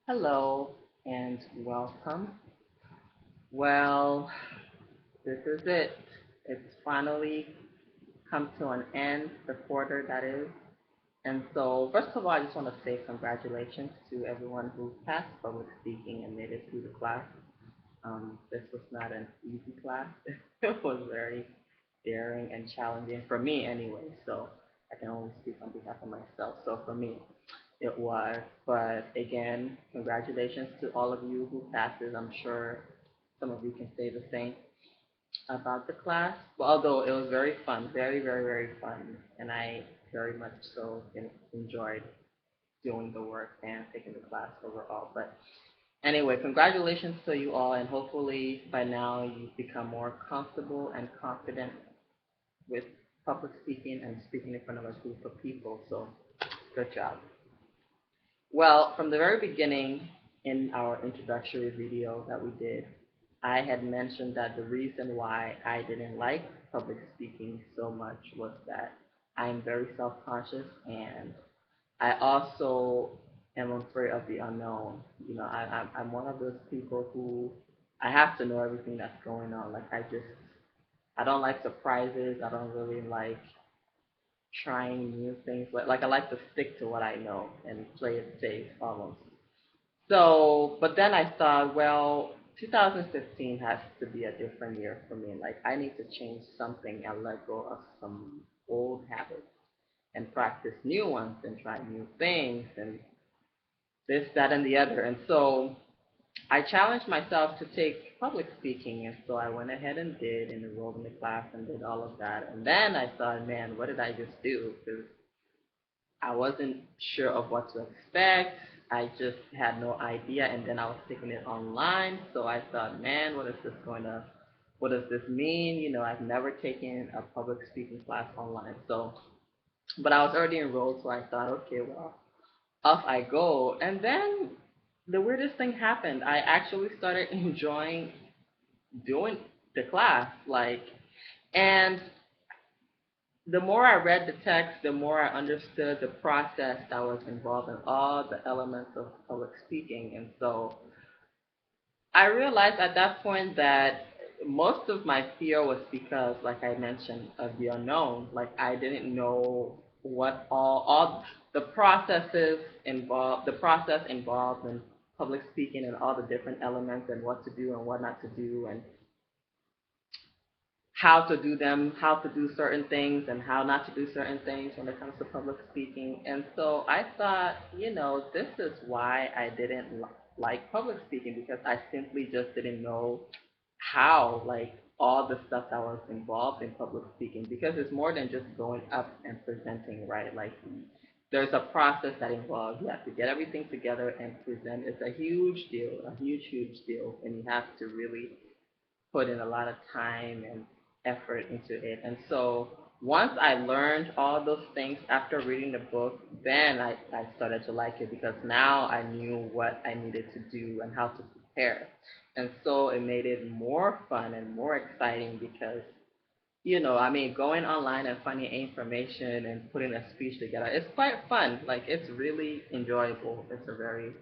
Hello and welcome. Well, this is it. It's finally come to an end, the quarter that is. And so, first of all, I just want to say congratulations to everyone who passed public speaking and made it through the class. This was not an easy class. It was very daring and challenging for me anyway. So I can only speak on behalf of myself. So for me, it was. But again, congratulations to all of you who passes. I'm sure some of you can say the same about the class. Well, although it was very fun, very, very, very fun, and I very much so enjoyed doing the work and taking the class overall. But anyway, congratulations to you all, and hopefully by now you've become more comfortable and confident with public speaking and speaking in front of a group of people. So good job. Well, from the very beginning in our introductory video that we did, I had mentioned that the reason why I didn't like public speaking so much was that I'm very self-conscious and I also am afraid of the unknown. I'm one of those people who I have to know everything that's going on. I don't like surprises. I don't really like trying new things. Like I like to stick to what I know and play it safe almost. So, but then I thought, well, 2015 has to be a different year for me. Like I need to change something and let go of some old habits and practice new ones and try new things and this, that, and the other. And so I challenged myself to take public speaking, and so I went ahead and did, and enrolled in the class and did all of that. And then I thought, man, what did I just do? Because I wasn't sure of what to expect. I just had no idea, and then I was taking it online. So I thought, man, what does this mean? I've never taken a public speaking class online. So, but I was already enrolled, so I thought, okay, well, off I go. And then the weirdest thing happened. I actually started enjoying doing the class, and the more I read the text, the more I understood the process that was involved in all the elements of public speaking. And so I realized at that point that most of my fear was because, like I mentioned, of the unknown. Like I didn't know what all the process involved in public speaking and all the different elements and what to do and what not to do and how to do them, how to do certain things, and how not to do certain things when it comes to public speaking. And so I thought, this is why I didn't like public speaking because I simply just didn't know how, like, all the stuff that was involved in public speaking because it's more than just going up and presenting, right? Like, there's a process that involves you have to get everything together and present. It's a huge deal, a huge, huge deal, and you have to really put in a lot of time and effort into it. And so once I learned all those things after reading the book, then I started to like it because now I knew what I needed to do and how to prepare. And so it made it more fun and more exciting because, I mean, going online and finding information and putting a speech together, it's quite fun. Like, it's really enjoyable. It's a very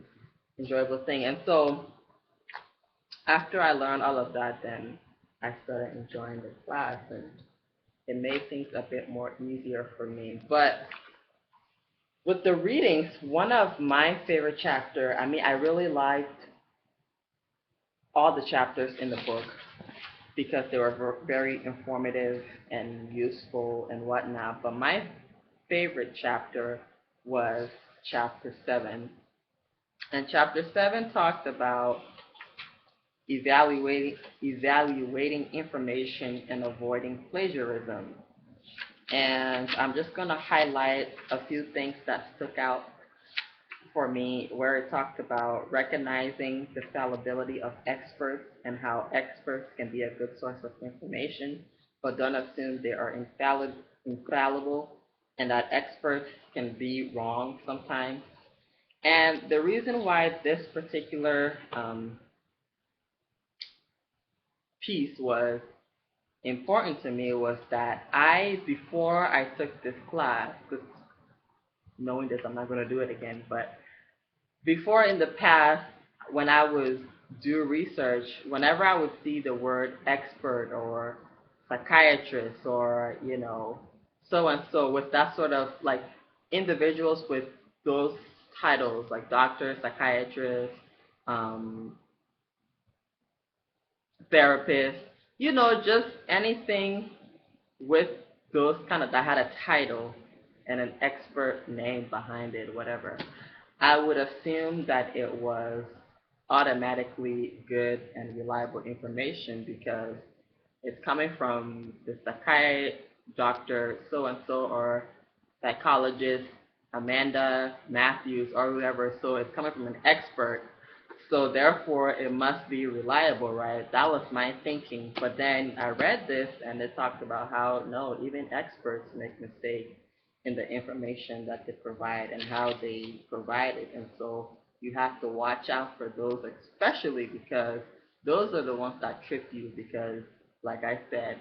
enjoyable thing. And so after I learned all of that, then I started enjoying the class and it made things a bit more easier for me. But with the readings, one of my favorite chapter, I mean, I really liked all the chapters in the book because they were very informative and useful and whatnot. But my favorite chapter was chapter 7. And chapter 7 talked about evaluating information and avoiding plagiarism. And I'm just going to highlight a few things that stuck out for me where it talked about recognizing the fallibility of experts and how experts can be a good source of information, but don't assume they are infallible and that experts can be wrong sometimes. And the reason why this particular piece was important to me was that before I took this class, because knowing this, I'm not going to do it again, but before in the past, when I was do research, whenever I would see the word expert or psychiatrist or, so and so with that sort of like individuals with those titles like doctor, psychiatrist, um, therapist, just anything with those kind of that had a title and an expert name behind it, whatever, I would assume that it was automatically good and reliable information because it's coming from the psychiatrist, Dr. So and so, or psychologist Amanda Matthews, or whoever. So it's coming from an expert. So therefore, it must be reliable, right? That was my thinking. But then I read this, and it talked about how no, even experts make mistakes in the information that they provide and how they provide it. And so you have to watch out for those, especially because those are the ones that trip you. Because, like I said,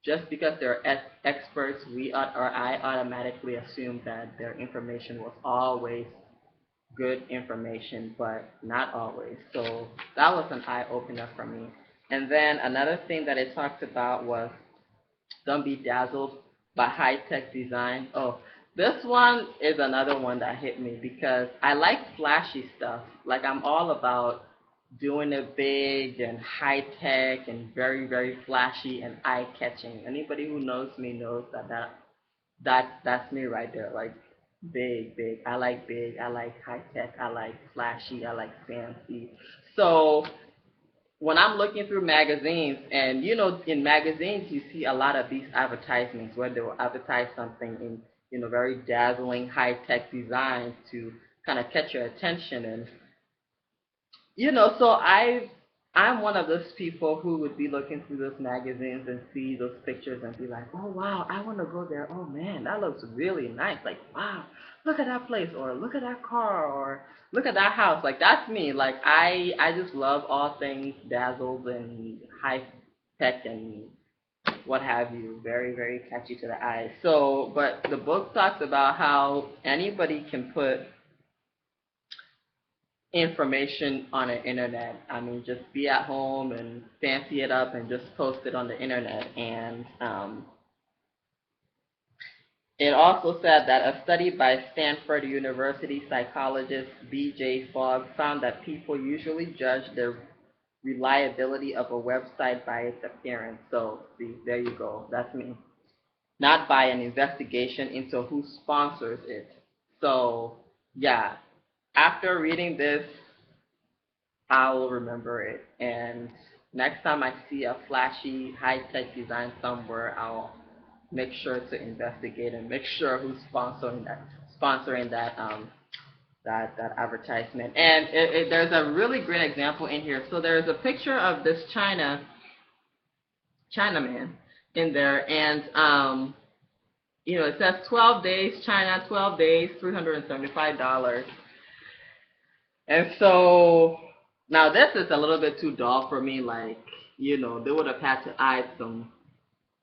just because they're experts, or I automatically assume that their information was always good information, but not always. So that was an eye opener for me. And then another thing that it talked about was don't be dazzled by high tech design. Oh, this one is another one that hit me because I like flashy stuff. Like I'm all about doing it big and high tech and very, very flashy and eye catching. Anybody who knows me knows that's me right there. Like big, big. I like big. I like high tech. I like flashy. I like fancy. So when I'm looking through magazines, and in magazines you see a lot of these advertisements where they will advertise something in very dazzling high tech designs to kind of catch your attention. And so I'm one of those people who would be looking through those magazines and see those pictures and be like, oh wow, I want to go there. Oh man, that looks really nice. Like wow, look at that place, or look at that car, or look at that house. Like that's me. Like I just love all things dazzled and high tech and what have you. Very, very catchy to the eye. So, but the book talks about how anybody can put information on the internet. I mean, just be at home and fancy it up and just post it on the internet. And it also said that a study by Stanford University psychologist B.J. Fogg found that people usually judge the reliability of a website by its appearance. So, see, there you go. That's me. Not by an investigation into who sponsors it. So, yeah, after reading this, I will remember it. And next time I see a flashy, high-tech design somewhere, I'll make sure to investigate and make sure who's sponsoring that advertisement. And there's a really great example in here. So there's a picture of this Chinaman in there, and it says 12 days China, 12 days, $375. And so now this is a little bit too dull for me. Like, they would have had to add some,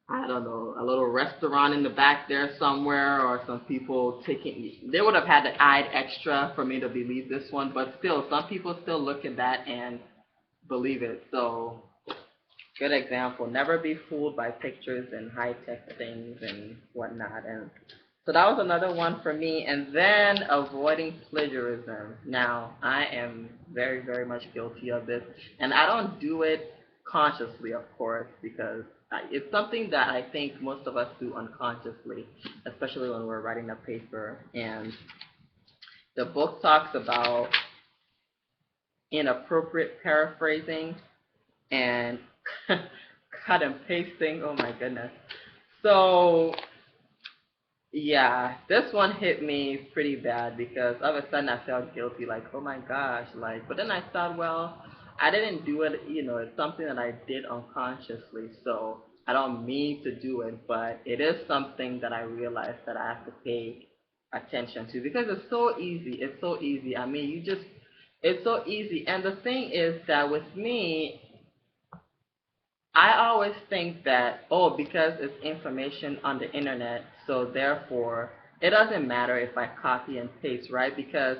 I don't know, a little restaurant in the back there somewhere, or some people taking. They would have had to add extra for me to believe this one. But still, some people still look at that and believe it. So good example. Never be fooled by pictures and high tech things and whatnot. And so that was another one for me. And then avoiding plagiarism. Now, I am very, very much guilty of this. And I don't do it consciously, of course, because it's something that I think most of us do unconsciously, especially when we're writing a paper. And the book talks about inappropriate paraphrasing and cut and pasting. Oh my goodness. So yeah, this one hit me pretty bad because all of a sudden I felt guilty, like, oh my gosh, like, but then I thought, well, I didn't do it, it's something that I did unconsciously, so I don't mean to do it, but it is something that I realized that I have to pay attention to because it's so easy. It's so easy. I mean, it's so easy. And the thing is that with me, I always think that, oh, because it's information on the internet, so therefore it doesn't matter if I copy and paste, right? Because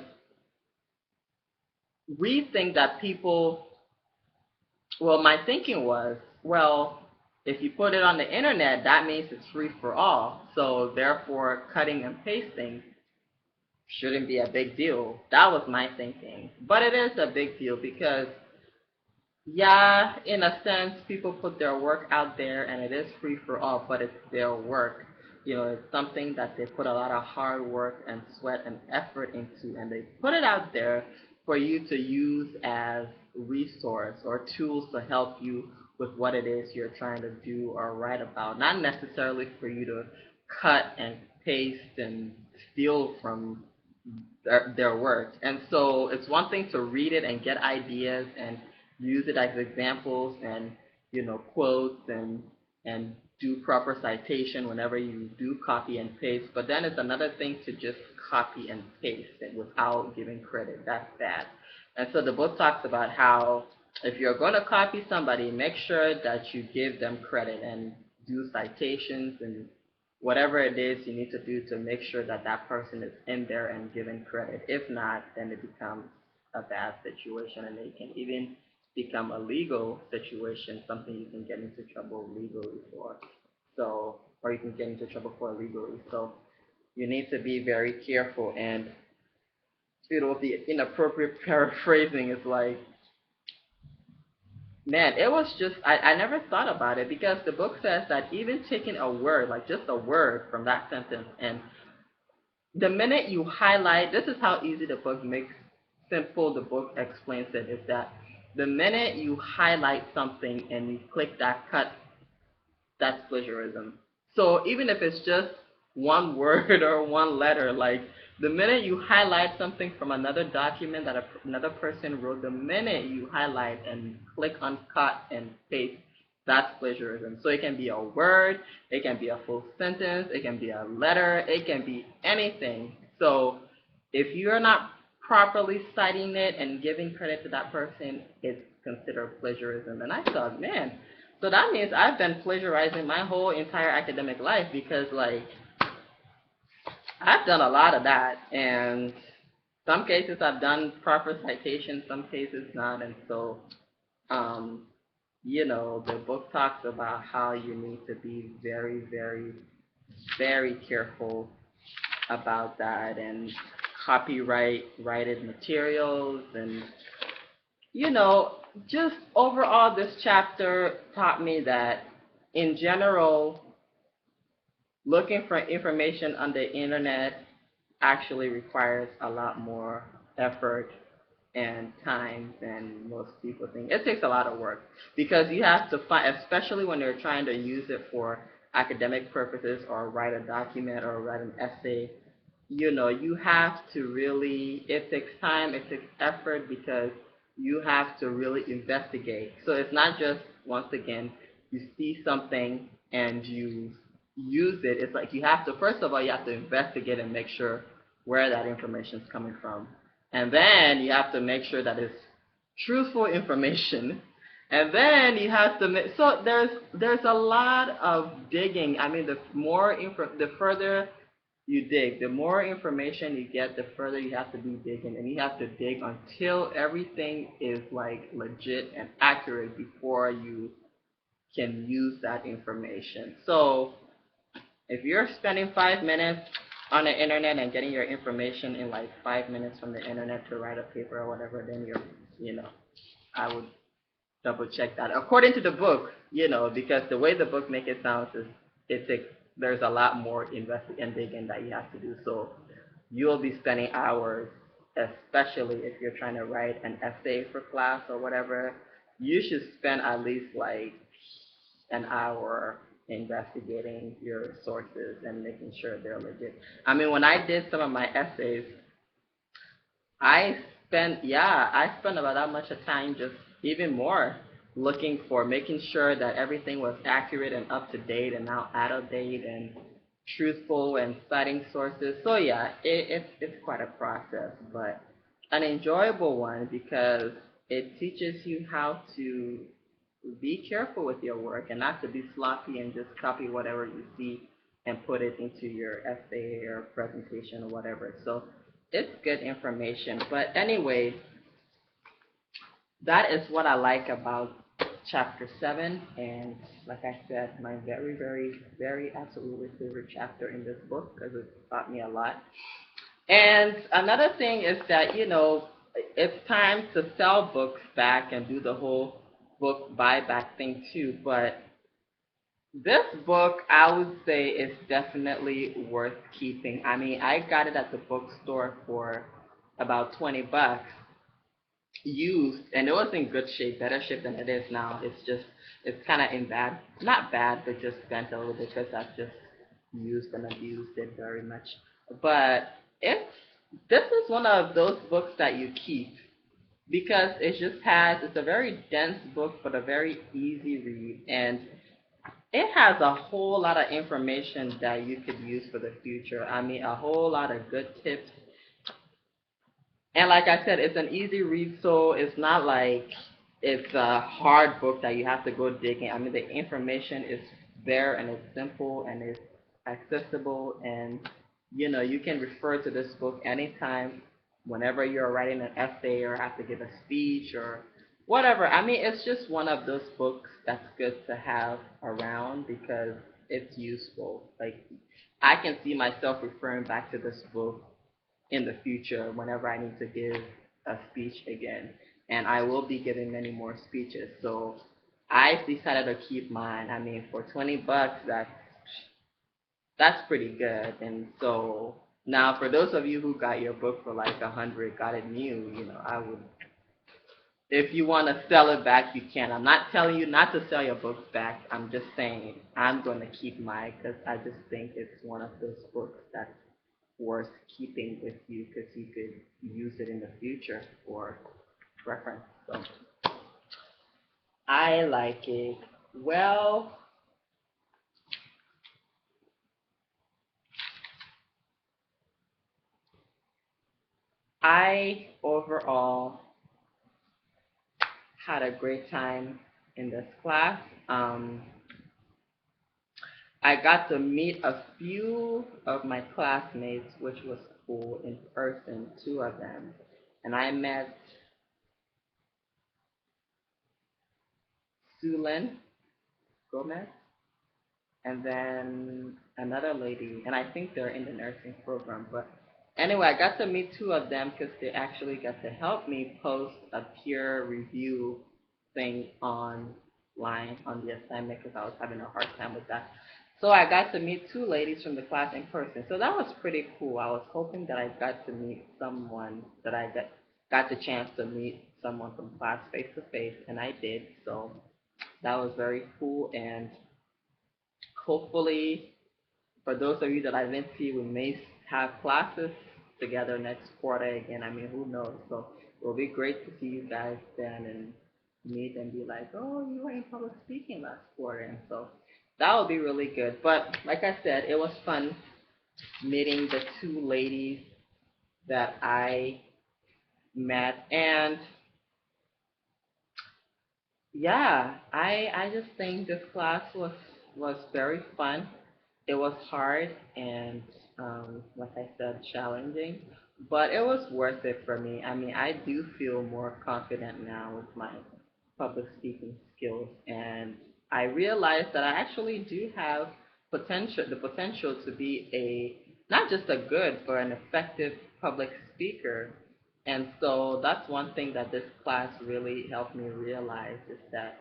we think that people, well, my thinking was, well, if you put it on the internet, that means it's free for all. So therefore, cutting and pasting shouldn't be a big deal. That was my thinking. But it is a big deal because, yeah, in a sense, people put their work out there and it is free for all, but it's their work. You know, it's something that they put a lot of hard work and sweat and effort into, and they put it out there for you to use as resource or tools to help you with what it is you're trying to do or write about. Not necessarily for you to cut and paste and steal from their work. And so it's one thing to read it and get ideas and use it as examples and quotes and do proper citation whenever you do copy and paste. But then it's another thing to just copy and paste it without giving credit. That's bad. And so the book talks about how if you're going to copy somebody, make sure that you give them credit and do citations and whatever it is you need to do to make sure that that person is in there and given credit. If not, then it becomes a bad situation, and it can even become a legal situation, something you can get into trouble legally for. So, or you can get into trouble for legally. So, you need to be very careful. And the inappropriate paraphrasing is like, man, it was just, I never thought about it because the book says that even taking a word, like just a word from that sentence, and the minute you highlight, this is how easy the book makes simple, the book explains it, is that the minute you highlight something and you click that cut, that's plagiarism. So even if it's just one word or one letter, like the minute you highlight something from another document that another person wrote, the minute you highlight and click on cut and paste, that's plagiarism. So it can be a word, it can be a full sentence, it can be a letter, it can be anything. So if you're not properly citing it and giving credit to that person, it's considered plagiarism. And I thought, man, so that means I've been plagiarizing my whole entire academic life because, like, I've done a lot of that. And some cases I've done proper citations, some cases not. And so, um, the book talks about how you need to be very, very, very careful about that and copyrighted materials and just overall, this chapter taught me that in general, looking for information on the internet actually requires a lot more effort and time than most people think. It takes a lot of work because you have to find, especially when you're trying to use it for academic purposes or write a document or write an essay, you have to really, it takes time, it takes effort because you have to really investigate. So it's not just, once again, you see something and you use it. It's like you have to, first of all, you have to investigate and make sure where that information is coming from. And then you have to make sure that it's truthful information. And then you have to make, so there's a lot of digging. I mean, the further you dig, the more information you get, the further you have to be digging, and you have to dig until everything is like legit and accurate before you can use that information. So if you're spending 5 minutes on the internet and getting your information in like 5 minutes from the internet to write a paper or whatever, then I would double check that. According to the book, because the way the book make it sound is there's a lot more investing and digging that you have to do. So you'll be spending hours, especially if you're trying to write an essay for class or whatever. You should spend at least like an hour investigating your sources and making sure they're legit. I mean, when I did some of my essays, I spent about that much of time, just even more, looking for making sure that everything was accurate and up to date and not out of date and truthful and citing sources. So yeah, it's quite a process, but an enjoyable one because it teaches you how to be careful with your work and not to be sloppy and just copy whatever you see and put it into your essay or presentation or whatever. So it's good information. But anyway, that is what I like about chapter 7. And like I said, my very, very, very absolutely favorite chapter in this book because it taught me a lot. And another thing is that, it's time to sell books back and do the whole book buyback thing too. But this book, I would say, is definitely worth keeping. I mean, I got it at the bookstore for about $20 used, and it was in good shape, better shape than it is now. It's kind of in bad, not bad, but just bent a little bit because I've just used and abused it very much. But it's this is one of those books that you keep because it's a very dense book but a very easy read, and it has a whole lot of information that you could use for the future. I mean, a whole lot of good tips. And like I said, it's an easy read, so it's not like it's a hard book that you have to go digging. I mean, the information is there and it's simple and it's accessible, and you can refer to this book anytime, whenever you're writing an essay or have to give a speech or whatever. I mean, it's just one of those books that's good to have around because it's useful. Like, I can see myself referring back to this book in the future whenever I need to give a speech again. And I will be giving many more speeches. So I decided to keep mine. I mean, for $20, that's pretty good. And so now, for those of you who got your book for like 100, got it new, I would. If you want to sell it back, you can. I'm not telling you not to sell your books back. I'm just saying I'm going to keep mine because I just think it's one of those books that's worth keeping with you because you could use it in the future for reference. So I like it. Well, I overall had a great time in this class. I got to meet a few of my classmates, which was cool in person, two of them. And I met Sulin Gomez and then another lady, and I think they're in the nursing program. But anyway, I got to meet two of them because they actually got to help me post a peer review thing online on the assignment because I was having a hard time with that. So I got to meet two ladies from the class in person. So that was pretty cool. I was hoping that I got to meet someone that I got the chance to meet someone from class face to face, and I did. So that was very cool, and hopefully for those of you that I didn't see, we may have classes together next quarter again. I mean, who knows? So it will be great to see you guys then and meet and be like, oh, you were in public speaking last quarter. And so that would be really good. But like I said, it was fun meeting the two ladies that I met. And yeah, I just think this class was very fun. It was hard and like I said, challenging, but it was worth it for me. I mean, I do feel more confident now with my public speaking skills, and I realized that I actually do have the potential to be a not just a good but an effective public speaker. And so that's one thing that this class really helped me realize is that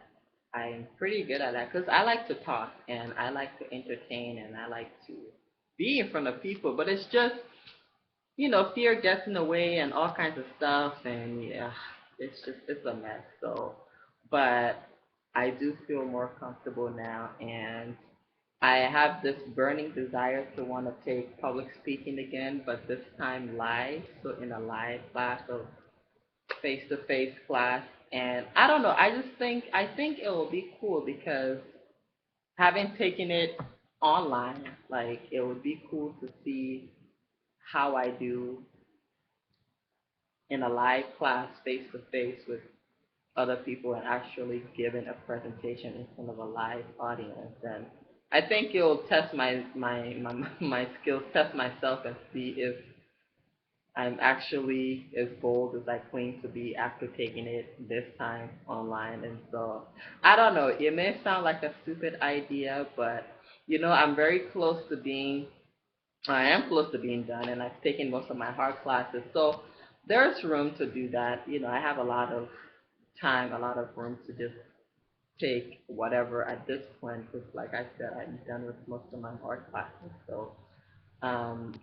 I'm pretty good at that because I like to talk and I like to entertain and I like to be in front of people. But it's just, fear gets in the way and all kinds of stuff. And yeah, it's a mess. So, but I do feel more comfortable now. And I have this burning desire to want to take public speaking again, but this time live. So in a live class, so face to face class. And I don't know, I think it will be cool because having taken it online, like it would be cool to see how I do in a live class face to face with other people and actually giving a presentation in front of a live audience. And I think it'll test my skills, test myself and see if I'm actually as bold as I claim to be after taking it this time online. And so, I don't know, it may sound like a stupid idea, but I'm very close to being, I am close to being done, and I've taken most of my hard classes. So, there's room to do that. I have a lot of time, a lot of room to just take whatever at this point, because like I said, I'm done with most of my hard classes. So,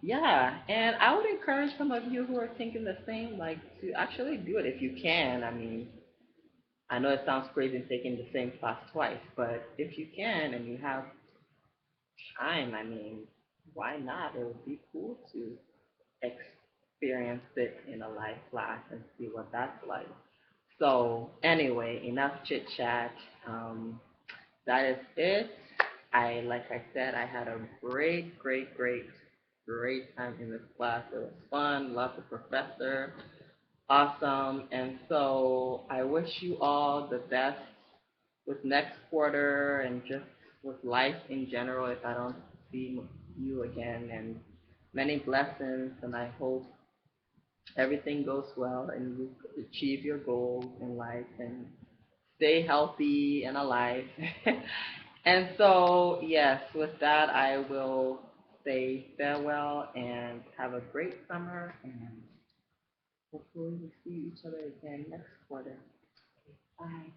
yeah, and I would encourage some of you who are thinking the same, like to actually do it if you can. I mean, I know it sounds crazy taking the same class twice, but if you can and you have time, I mean, why not? It would be cool to experience it in a live class and see what that's like. So, anyway, enough chit chat. That is it. Like I said, I had a great time in this class. It was fun. Loved the professor. Awesome. And so I wish you all the best with next quarter and just with life in general if I don't see you again. And many blessings. And I hope everything goes well and you achieve your goals in life and stay healthy and alive. And so, yes, with that, I will say farewell and have a great summer. And hopefully, we see each other again next quarter. Bye.